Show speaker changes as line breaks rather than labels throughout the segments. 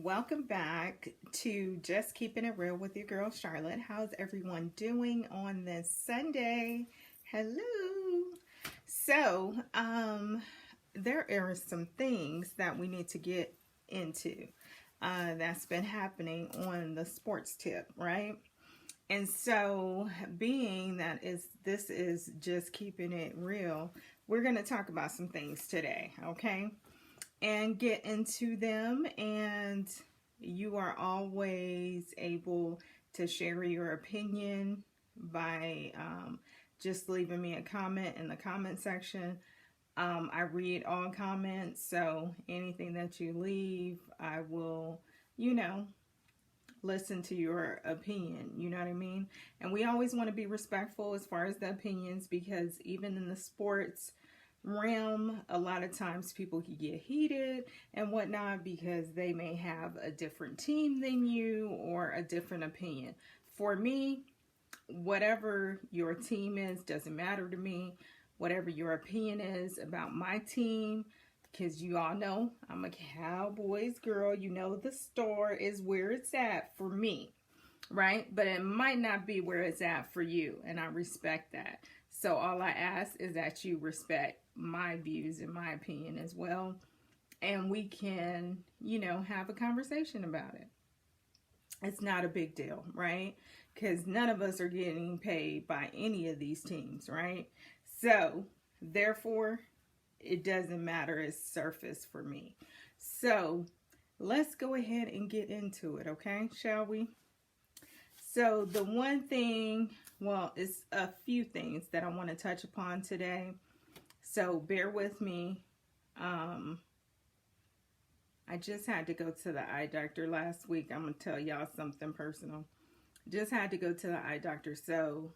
Welcome back to Just Keeping It Real with your girl Charlotte. How's everyone doing on this Sunday? Hello. So, there are some things that we need to get into that's been happening on the sports tip, right? And so, being that this is just keeping it real, we're going to talk about some things today, okay? And get into them. And you are always able to share your opinion by just leaving me a comment in the comment section. I read all comments, so anything that you leave, I will, listen to your opinion. You know what I mean? And we always want to be respectful as far as the opinions because even in the sports realm, a lot of times people can get heated and whatnot because they may have a different team than you or a different opinion. For me, whatever your team is doesn't matter to me. Whatever your opinion is about my team, because you all know I'm a Cowboys girl. You know the star is where it's at for me, right? But it might not be where it's at for you, and I respect that. So all I ask is that you respect my views and my opinion as well, and we can, have a conversation about it. It's not a big deal, right? Because none of us are getting paid by any of these teams, right? So, therefore, it doesn't matter. It's surface for me. So, let's go ahead and get into it, okay? Shall we? So, the one thing, well, it's a few things that I want to touch upon today. So, bear with me. I just had to go to the eye doctor last week. I'm going to tell y'all something personal. Just had to go to the eye doctor. So,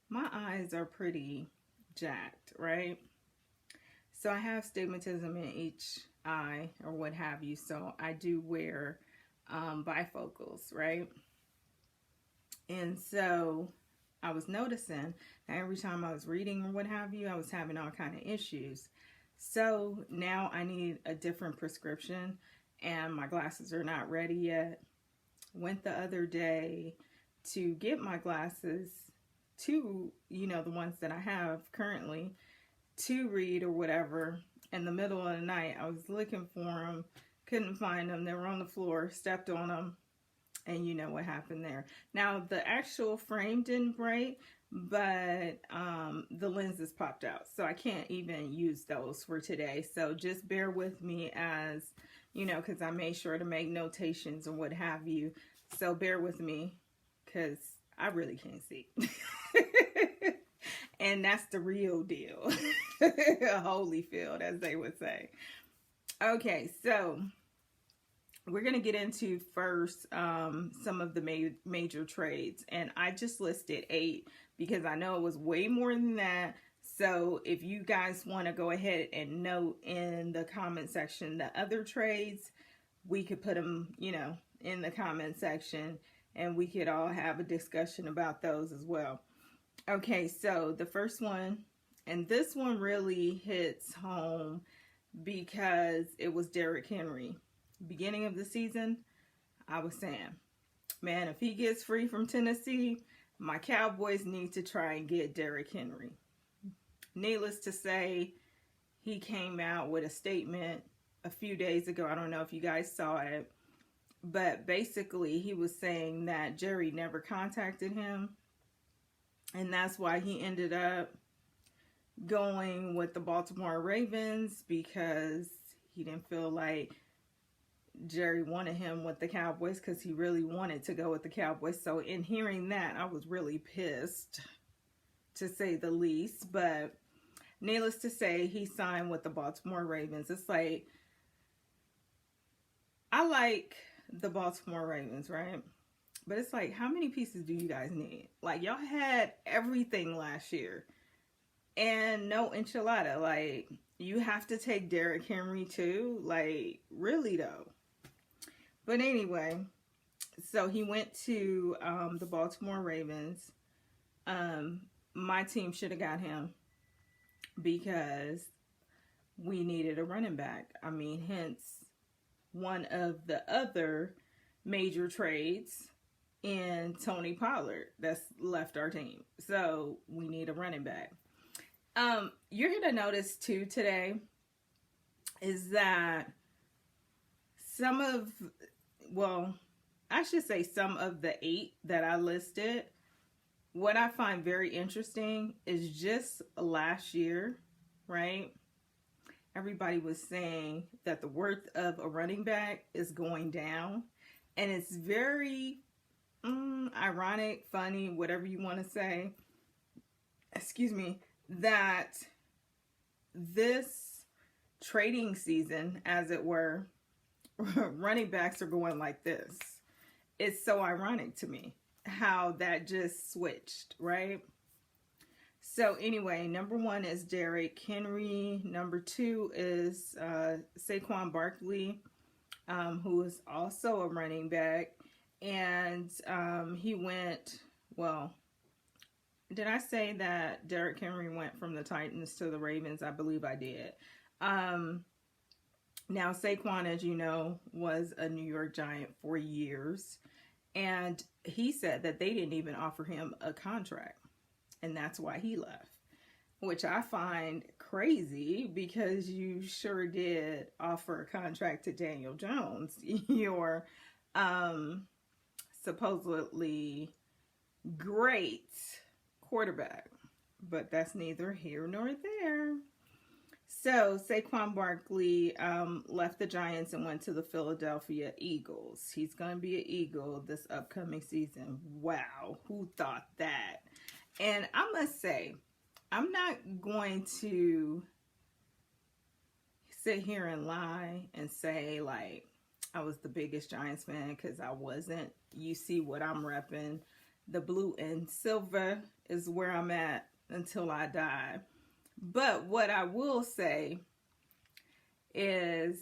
my eyes are pretty jacked, right? So, I have stigmatism in each eye or what have you. So, I do wear bifocals, right? And so, I was noticing that every time I was reading or what have you, I was having all kind of issues. So now I need a different prescription and my glasses are not ready yet. Went the other day to get my glasses to, the ones that I have currently to read or whatever. In the middle of the night, I was looking for them, couldn't find them. They were on the floor, stepped on them, and you know what happened there. Now, the actual frame didn't break, but the lenses popped out, so I can't even use those for today. So just bear with me as because I made sure to make notations or what have you. So bear with me because I really can't see. And that's the real deal. Holyfield, as they would say. Okay, so we're going to get into first some of the major trades. And I just listed 8 because I know it was way more than that. So if you guys want to go ahead and note in the comment section the other trades, we could put them, in the comment section and we could all have a discussion about those as well. Okay, so the first one, and this one really hits home because it was Derrick Henry. Beginning of the season, I was saying, man, if he gets free from Tennessee, my Cowboys need to try and get Derrick Henry. Needless to say, he came out with a statement a few days ago. I don't know if you guys saw it, but basically he was saying that Jerry never contacted him, and that's why he ended up going with the Baltimore Ravens because he didn't feel like Jerry wanted him with the Cowboys because he really wanted to go with the Cowboys. So in hearing that, I was really pissed, to say the least. But needless to say, he signed with the Baltimore Ravens. It's like, I like the Baltimore Ravens, right? But it's like, how many pieces do you guys need? Like, y'all had everything last year and no enchilada. Like, you have to take Derrick Henry too? Like, really though? But anyway, so he went to the Baltimore Ravens. My team should have got him because we needed a running back. I mean, hence one of the other major trades in Tony Pollard that's left our team. So we need a running back. You're going to notice too today is that some of the 8 that I listed, what I find very interesting is just last year, right? Everybody was saying that the worth of a running back is going down. And it's very ironic, funny, whatever you want to say, that this trading season, as it were, running backs are going like this. It's so ironic to me how that just switched, right? So anyway, number 1 is Derrick Henry. Number 2 is Saquon Barkley, who is also a running back. And he went, did I say that Derrick Henry went from the Titans to the Ravens? I believe I did. Now, Saquon, as you know, was a New York Giant for years. And he said that they didn't even offer him a contract. And that's why he left. Which I find crazy because you sure did offer a contract to Daniel Jones, your supposedly great quarterback. But that's neither here nor there. So Saquon Barkley left the Giants and went to the Philadelphia Eagles. He's going to be an Eagle this upcoming season. Wow, who thought that? And I must say, I'm not going to sit here and lie and say like I was the biggest Giants fan, because I wasn't. You see what I'm repping. The blue and silver is where I'm at until I die. But what I will say is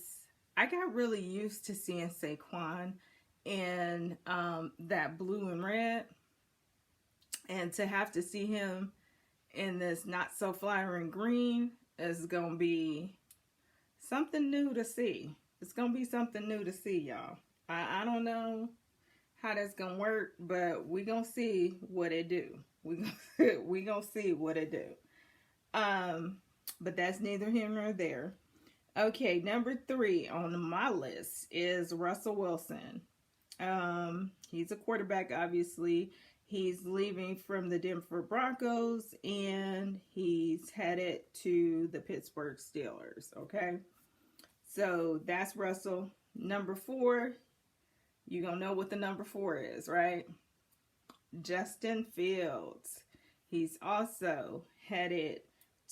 I got really used to seeing Saquon in that blue and red. And to have to see him in this not so flattering green is going to be something new to see. It's going to be something new to see, y'all. I don't know how that's going to work, but we going to see what it do. We going to see what it do. But that's neither here nor there. Okay, number 3 on my list is Russell Wilson. He's a quarterback, obviously. He's leaving from the Denver Broncos and he's headed to the Pittsburgh Steelers. Okay, so that's Russell. Number 4, you're gonna know what the number 4 is, right? Justin Fields. He's also headed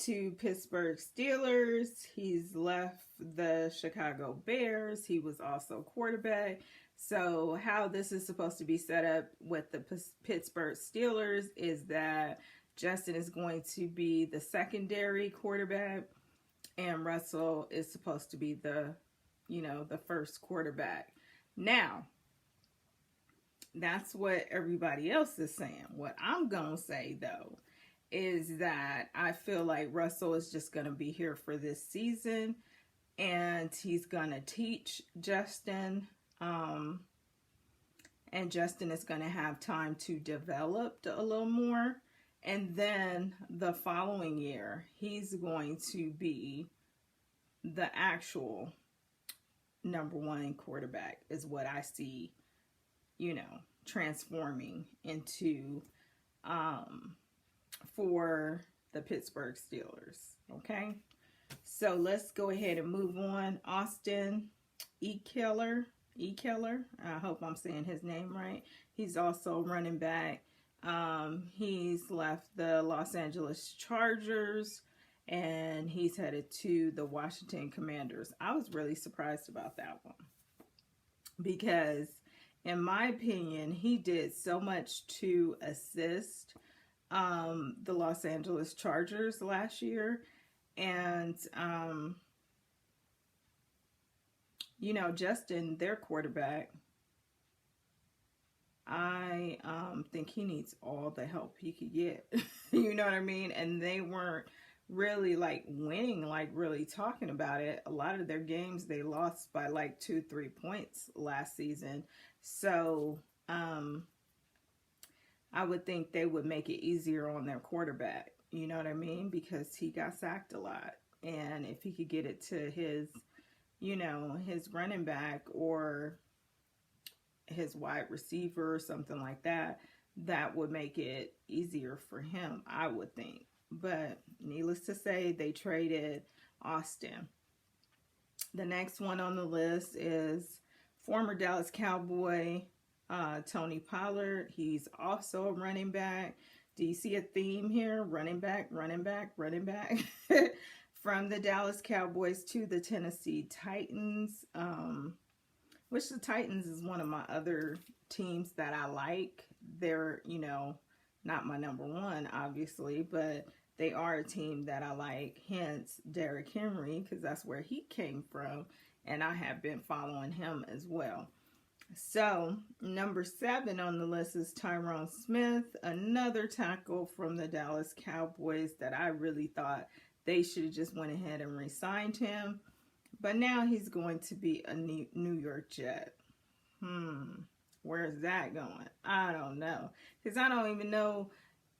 to Pittsburgh Steelers. He's left the Chicago Bears. He was also quarterback. So how this is supposed to be set up with the Pittsburgh Steelers is that Justin is going to be the secondary quarterback and Russell is supposed to be the first quarterback. Now, that's what everybody else is saying. What I'm going to say, though, is that I feel like Russell is just going to be here for this season and he's going to teach Justin. And Justin is going to have time to develop a little more. And then the following year, he's going to be the actual number 1 quarterback is what I see, transforming into for the Pittsburgh Steelers. Okay. So let's go ahead and move on. Austin Ekeler. I hope I'm saying his name right. He's also running back. He's left the Los Angeles Chargers and he's headed to the Washington Commanders. I was really surprised about that one because in my opinion, he did so much to assist the Los Angeles Chargers last year. And Justin, their quarterback, I think he needs all the help he could get. You know what I mean? And they weren't really like winning, like really talking about it. A lot of their games they lost by like 2-3 points last season. So I would think they would make it easier on their quarterback. You know what I mean? Because he got sacked a lot. And if he could get it to his running back or his wide receiver or something like that, that would make it easier for him, I would think. But needless to say, they traded Austin. The next one on the list is former Dallas Cowboy Tony Pollard. He's also a running back. Do you see a theme here? Running back, running back, running back. From the Dallas Cowboys to the Tennessee Titans, which the Titans is one of my other teams that I like. They're, not my number one, obviously, but they are a team that I like, hence Derrick Henry, because that's where he came from, and I have been following him as well. So, number 7 on the list is Tyrone Smith, another tackle from the Dallas Cowboys that I really thought they should have just went ahead and re-signed him. But now he's going to be a New York Jet. Where's that going? I don't know. Because I don't even know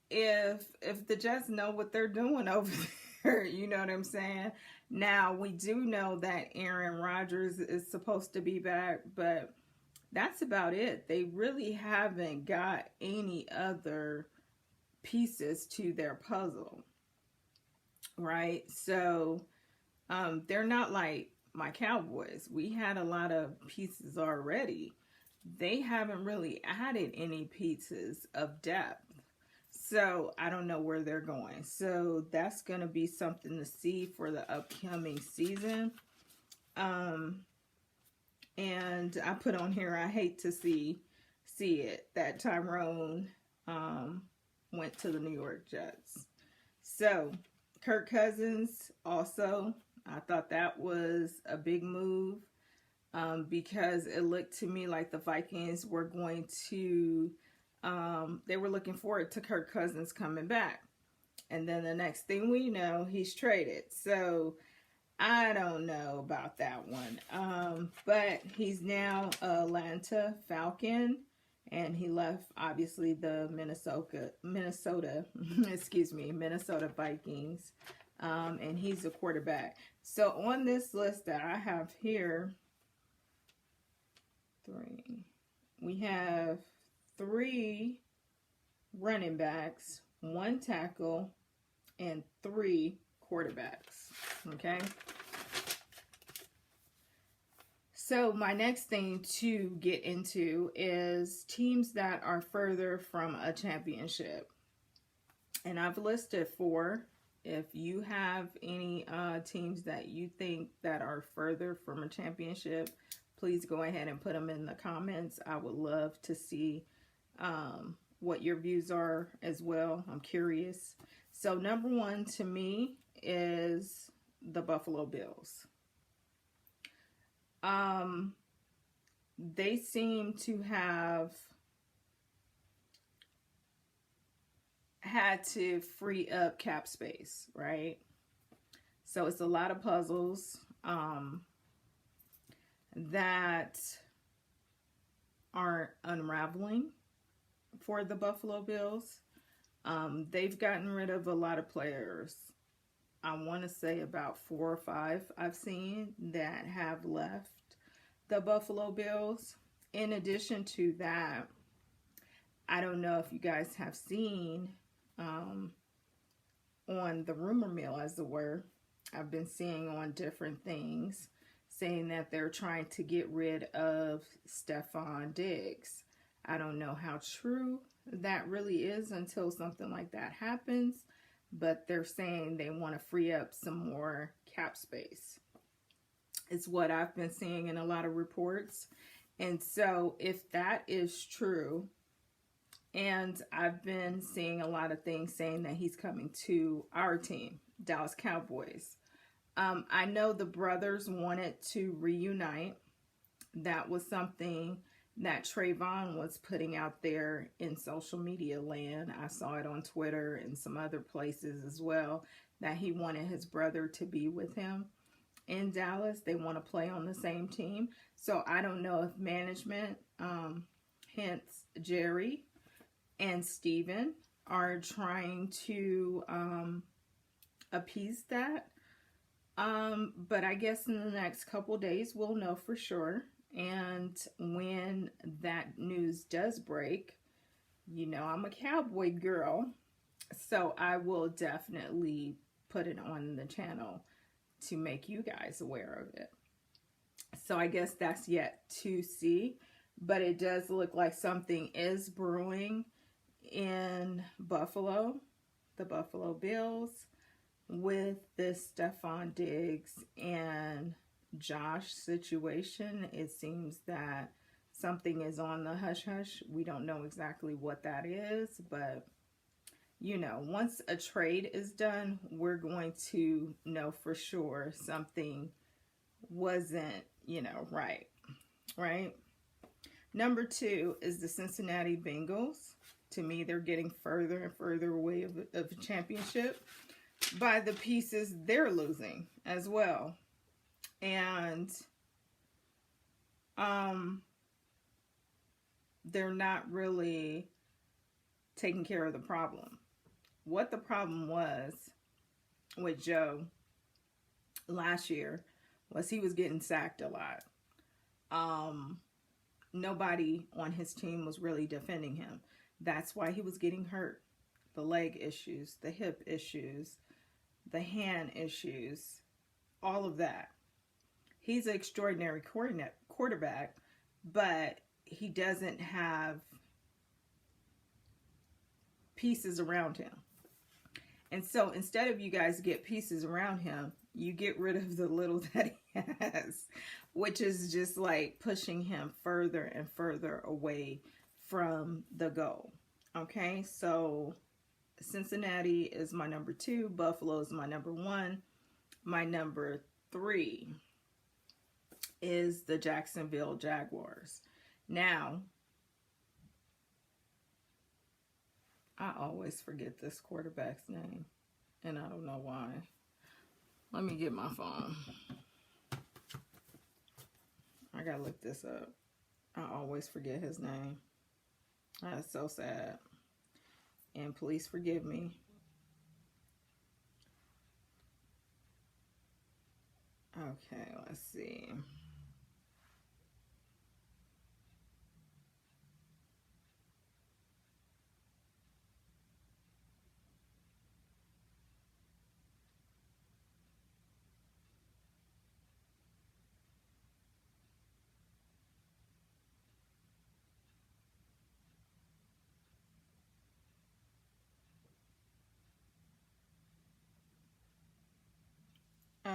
if the Jets know what they're doing over there. You know what I'm saying? Now, we do know that Aaron Rodgers is supposed to be back, but that's about it. They really haven't got any other pieces to their puzzle, right? So they're not like my Cowboys. We had a lot of pieces already. They haven't really added any pieces of depth. So I don't know where they're going. So that's going to be something to see for the upcoming season. And I put on here, I hate to see it, that Tyrone went to the New York Jets. So Kirk Cousins also, I thought that was a big move because it looked to me like the Vikings were going to, they were looking forward to Kirk Cousins coming back. And then the next thing we know, he's traded. So I don't know about that one. But he's now Atlanta Falcon, and he left obviously the Minnesota Vikings. And he's a quarterback. So on this list that I have here, we have 3 running backs, 1 tackle, and 3 quarterbacks. Okay. So my next thing to get into is teams that are further from a championship. And I've listed 4. If you have any teams that you think that are further from a championship, please go ahead and put them in the comments. I would love to see what your views are as well. I'm curious. So number 1 to me is the Buffalo Bills. They seem to have had to free up cap space, right? So it's a lot of puzzles that aren't unraveling for the Buffalo Bills. They've gotten rid of a lot of players. I want to say about 4 or 5 I've seen that have left the Buffalo Bills. In addition to that, I don't know if you guys have seen on the rumor mill, as it were, I've been seeing on different things saying that they're trying to get rid of Stefon Diggs. I don't know how true that really is until something like that happens, but they're saying they want to free up some more cap space. It's what I've been seeing in a lot of reports. And so if that is true, and I've been seeing a lot of things saying that he's coming to our team, Dallas Cowboys. I know the brothers wanted to reunite. That was something that Trayvon was putting out there in social media land. I saw it on Twitter and some other places as well, that he wanted his brother to be with him in Dallas. They want to play on the same team. So I don't know if management, hence Jerry and Steven, are trying to appease that. But I guess in the next couple days we'll know for sure. And when that news does break, you know I'm a Cowboy girl, so I will definitely put it on the channel to make you guys aware of it. So I guess that's yet to see, but it does look like something is brewing in Buffalo, the Buffalo Bills, with this Stefon Diggs and Josh situation. It seems that something is on the hush hush. We don't know exactly what that is, but you know, once a trade is done, we're going to know for sure something wasn't, you know, right? Number 2 is the Cincinnati Bengals. To me, they're getting further and further away of a championship by the pieces they're losing as well. And they're not really taking care of the problem. What the problem was with Joe last year was he was getting sacked a lot. Nobody on his team was really defending him. That's why he was getting hurt. The leg issues, the hip issues, the hand issues, all of that. He's an extraordinary quarterback, but he doesn't have pieces around him. And so instead of you guys get pieces around him, you get rid of the little that he has, which is just like pushing him further and further away from the goal. Okay, so Cincinnati is my number 2. Buffalo is my number 1. My number 3 is the Jacksonville Jaguars. Now, I always forget this quarterback's name, and I don't know why. Let me get my phone. I gotta look this up. I always forget his name. That's so sad. And please forgive me. Okay, let's see.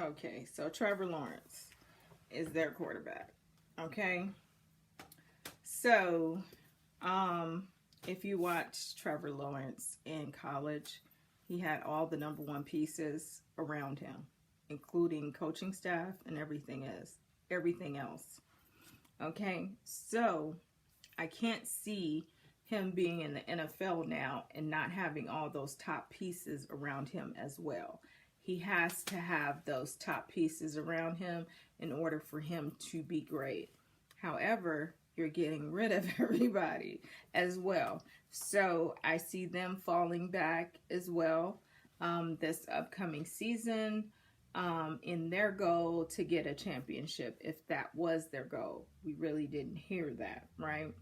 Okay, so Trevor Lawrence is their quarterback. Okay, so if you watch Trevor Lawrence in college, he had all the number 1 pieces around him, including coaching staff and everything else. Okay, so I can't see him being in the NFL now and not having all those top pieces around him as well. He has to have those top pieces around him in order for him to be great. However, you're getting rid of everybody as well. So I see them falling back as well this upcoming season in their goal to get a championship, if that was their goal. We really didn't hear that, right?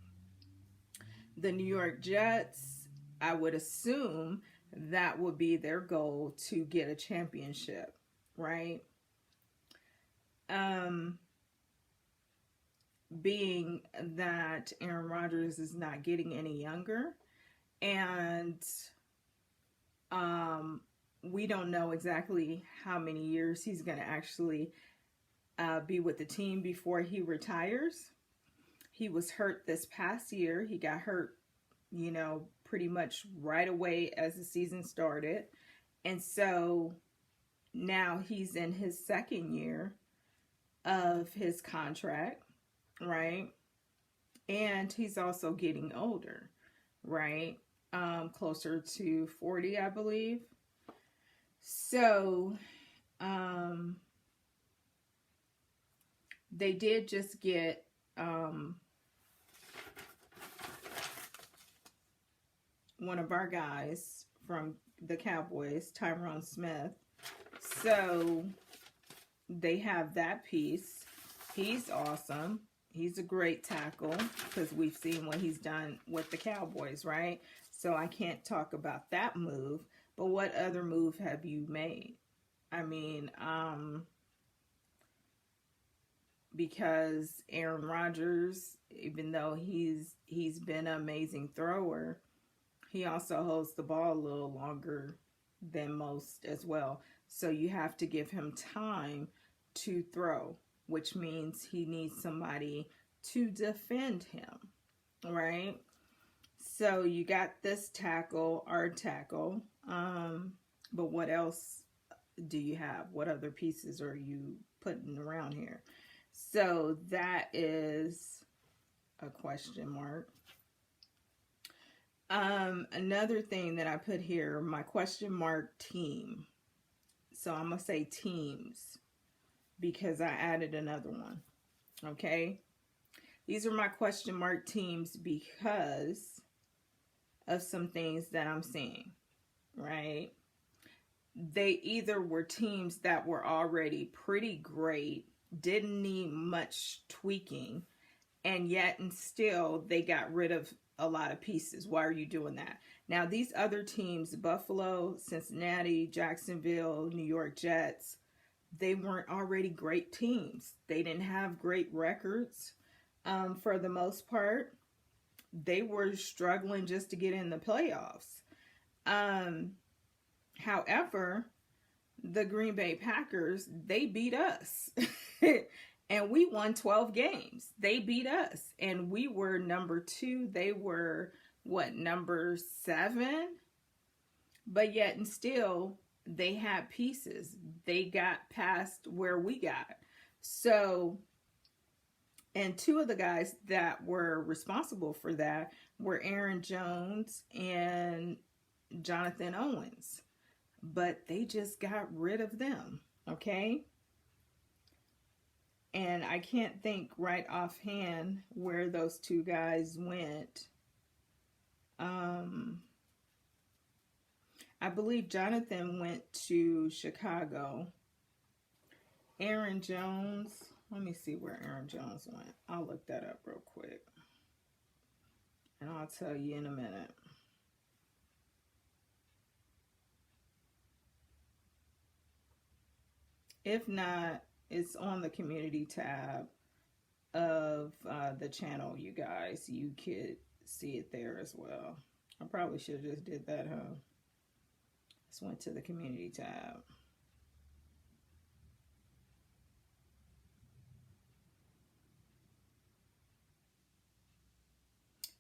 The New York Jets, I would assume that would be their goal, to get a championship, right? Being that Aaron Rodgers is not getting any younger, and we don't know exactly how many years he's going to actually be with the team before he retires. He was hurt this past year. He got hurt, you know, pretty much right away as the season started. And so now he's in his 2nd year of his contract, right? And he's also getting older, right? Closer to 40, I believe. So, they did just get one of our guys from the Cowboys, Tyron Smith. So they have that piece. He's awesome. He's a great tackle because we've seen what he's done with the Cowboys, right? So I can't talk about that move. But what other move have you made? I mean, because Aaron Rodgers, even though he's been an amazing thrower, he also holds the ball a little longer than most as well. So you have to give him time to throw, which means he needs somebody to defend him, right? So you got this tackle, our tackle, but what else do you have? What other pieces are you putting around here? So that is a question mark. Another thing that I put here, my question mark team. So I'm going to say teams because I added another one. Okay. These are my question mark teams because of some things that I'm seeing, right? They either were teams that were already pretty great, didn't need much tweaking, and yet and still they got rid of a lot of pieces. Why are you doing that? Now, these other teams, Buffalo, Cincinnati, Jacksonville, New York Jets, they weren't already great teams. They didn't have great records for the most part. They were struggling just to get in the playoffs. However, the Green Bay Packers, they beat us. And we won 12 games. They beat us. And we were number 2. They were, number 7? But yet and still, they had pieces. They got past where we got. So, and 2 of the guys that were responsible for that were Aaron Jones and Jonathan Owens. But they just got rid of them, okay? And I can't think right offhand where those 2 guys went. I believe Jonathan went to Chicago. Aaron Jones, let me see where Aaron Jones went. I'll look that up real quick. And I'll tell you in a minute. If not, it's on the community tab of the channel, you guys. You could see it there as well. I probably should have just did that, huh? Just went to the community tab.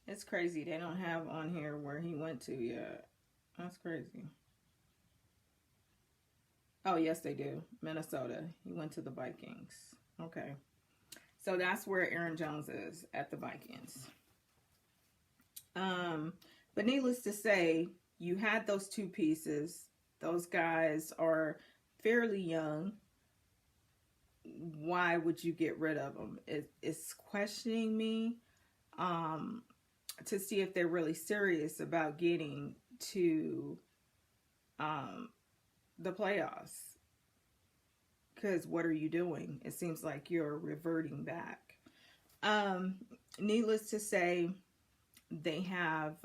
It's crazy. They don't have on here where he went to yet. That's crazy. Oh, yes, they do. Minnesota. He went to the Vikings. Okay. So that's where Aaron Jones is, at the Vikings. But needless to say, you had those 2 pieces. Those guys are fairly young. Why would you get rid of them? It's questioning me to see if they're really serious about getting to the playoffs. Because what are you doing? It seems like you're reverting back. Needless to say, they have,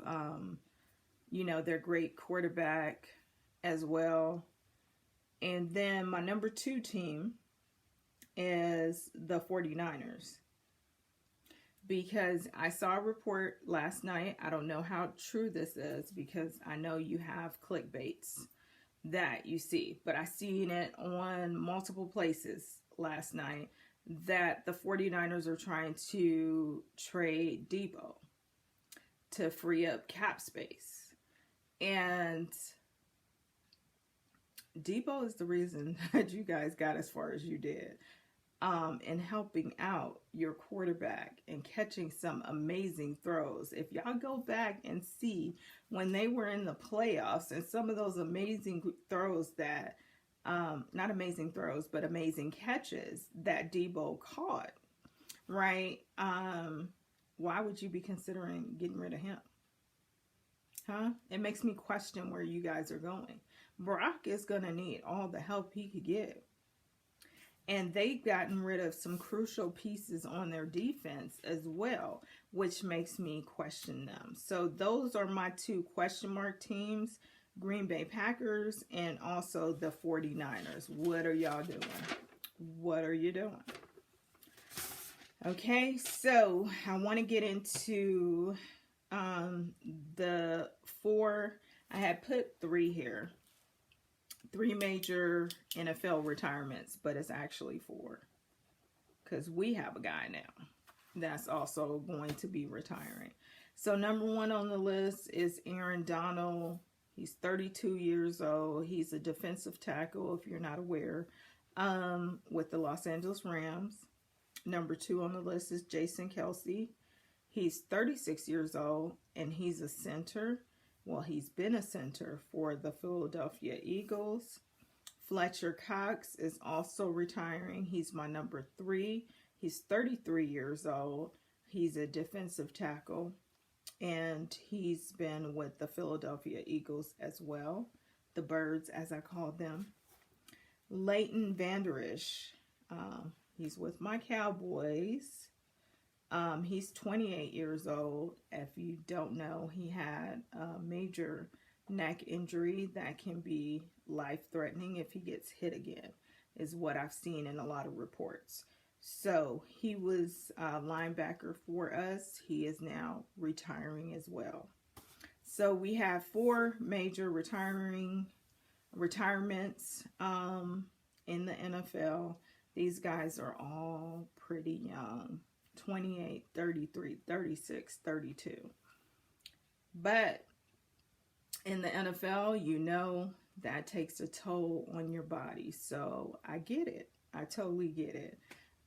their great quarterback as well. And then my number 2 team is the 49ers. Because I saw a report last night. I don't know how true this is because I know you have clickbaits that you see. But I seen it on multiple places last night that the 49ers are trying to trade Debo to free up cap space. And Debo is the reason that you guys got as far as you did. and helping out your quarterback and catching some amazing throws. If y'all go back and see when they were in the playoffs and some of those amazing throws that, not amazing throws, but amazing catches that Debo caught, right? Why would you be considering getting rid of him? Huh? It makes me question where you guys are going. Brock is going to need all the help he could get. And they've gotten rid of some crucial pieces on their defense as well, which makes me question them. So those are my two question mark teams, Green Bay Packers and also the 49ers. What are y'all doing? What are you doing? Okay, so I want to get into the four. I had put three here. 3 major NFL retirements, but it's actually 4 because we have a guy now that's also going to be retiring. So number 1 on the list is Aaron Donald. He's 32 years old. He's a defensive tackle, if you're not aware, with the Los Angeles Rams. Number 2 on the list is Jason Kelce. He's 36 years old, and he's a center. Well, he's been a center for the Philadelphia Eagles. Fletcher Cox is also retiring. He's my number 3. He's 33 years old. He's a defensive tackle, and he's been with the Philadelphia Eagles as well. The Birds, as I call them. Leighton Vander Esch. He's with my Cowboys. He's 28 years old. If you don't know, he had a major neck injury that can be life-threatening if he gets hit again, is what I've seen in a lot of reports. So he was a linebacker for us. He is now retiring as well. So we have 4 major retirements in the NFL. These guys are all pretty young. 28, 33, 36, 32. But in the NFL, you know that takes a toll on your body. So I get it. I totally get it.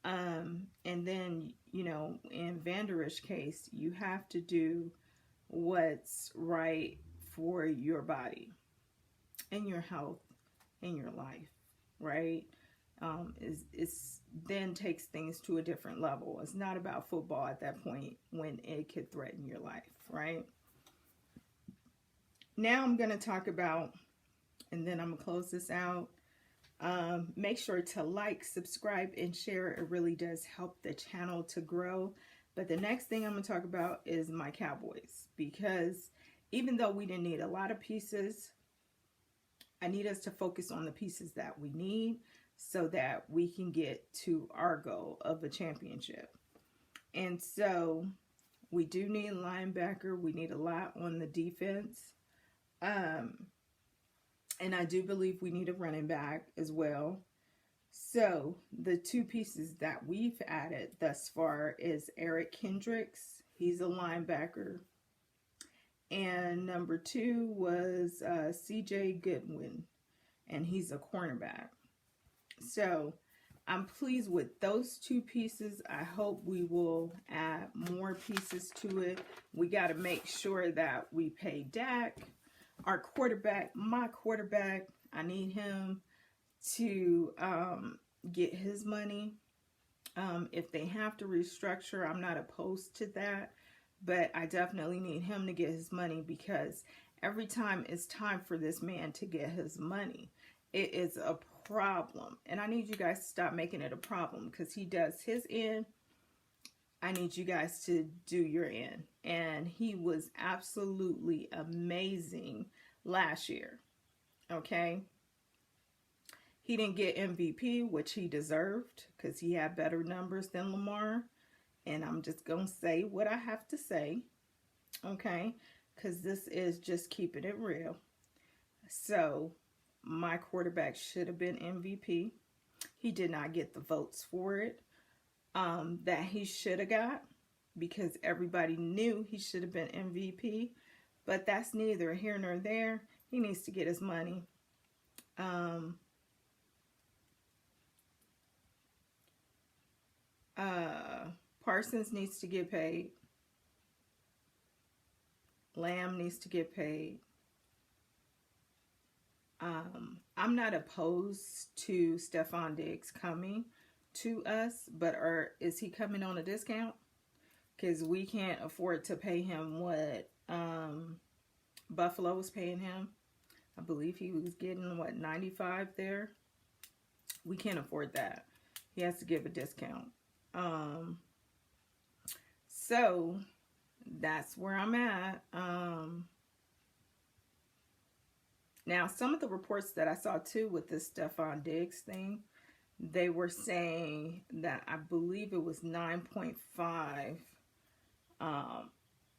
And then, you know, in Vander Esch's case, you have to do what's right for your body and your health and your life, right? It's then takes things to a different level. It's not about football at that point when it could threaten your life, right? Now I'm going to talk about, and then I'm going to close this out. Make sure to like, subscribe, and share. It really does help the channel to grow. But the next thing I'm going to talk about is my Cowboys, because even though we didn't need a lot of pieces, I need us to focus on the pieces that we need, so that we can get to our goal of a championship. And so we do need a linebacker. We need a lot on the defense. And I do believe we need a running back as well. So the 2 pieces that we've added thus far is Eric Kendricks. He's a linebacker. And number 2 was C.J. Goodwin, and he's a cornerback. So I'm pleased with those 2 pieces. I hope we will add more pieces to it. We got to make sure that we pay Dak, our quarterback, my quarterback. I need him to get his money. If they have to restructure, I'm not opposed to that. But I definitely need him to get his money, because every time it's time for this man to get his money, it is a problem. And I need you guys to stop making it a problem, because he does his end. I need you guys to do your end. And he was absolutely amazing last year. Okay? He didn't get MVP, which he deserved, because he had better numbers than Lamar. And I'm just going to say what I have to say. Okay? Because this is just keeping it real. So my quarterback should have been MVP. He did not get the votes for it that he should have got, because everybody knew he should have been MVP. But that's neither here nor there. He needs to get his money. Parsons needs to get paid. Lamb needs to get paid. I'm not opposed to Stefon Diggs coming to us, but is he coming on a discount? Because we can't afford to pay him what Buffalo was paying him. I believe he was getting, what, 95 there? We can't afford that. He has to give a discount. So that's where I'm at. Now, some of the reports that I saw too with this Stefon Diggs thing, they were saying that I believe it was 9.5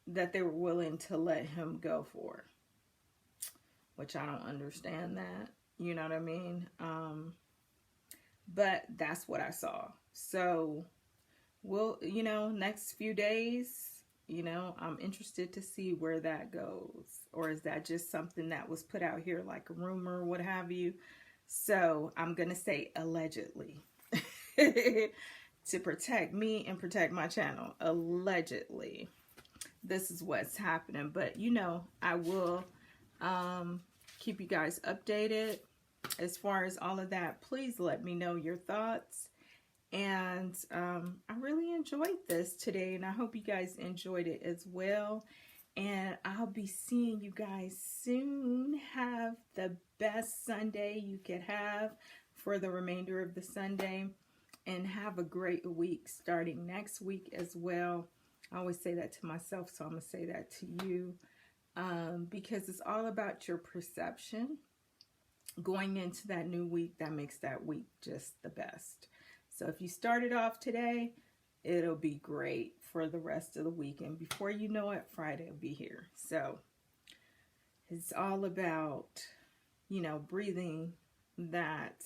that they were willing to let him go for, which I don't understand that. You know what I mean? But that's what I saw. So we'll, next few days, I'm interested to see where that goes. Or is that just something that was put out here like a rumor or what have you? So I'm going to say allegedly to protect me and protect my channel. Allegedly. This is what's happening. But, I will keep you guys updated as far as all of that. Please let me know your thoughts. And I really enjoyed this today, and I hope you guys enjoyed it as well. And I'll be seeing you guys soon. Have the best Sunday you could have for the remainder of the Sunday. And have a great week starting next week as well. I always say that to myself, so I'm going to say that to you. Because it's all about your perception. Going into that new week, that makes that week just the best. So if you started off today, it'll be great for the rest of the week. And before you know it, Friday will be here. So it's all about, breathing that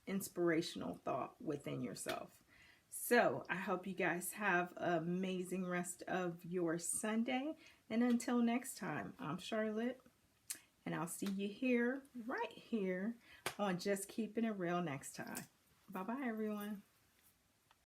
inspirational thought within yourself. So I hope you guys have an amazing rest of your Sunday. And until next time, I'm Charlotte. And I'll see you right here on Just Keeping It Real next time. Bye-bye, everyone.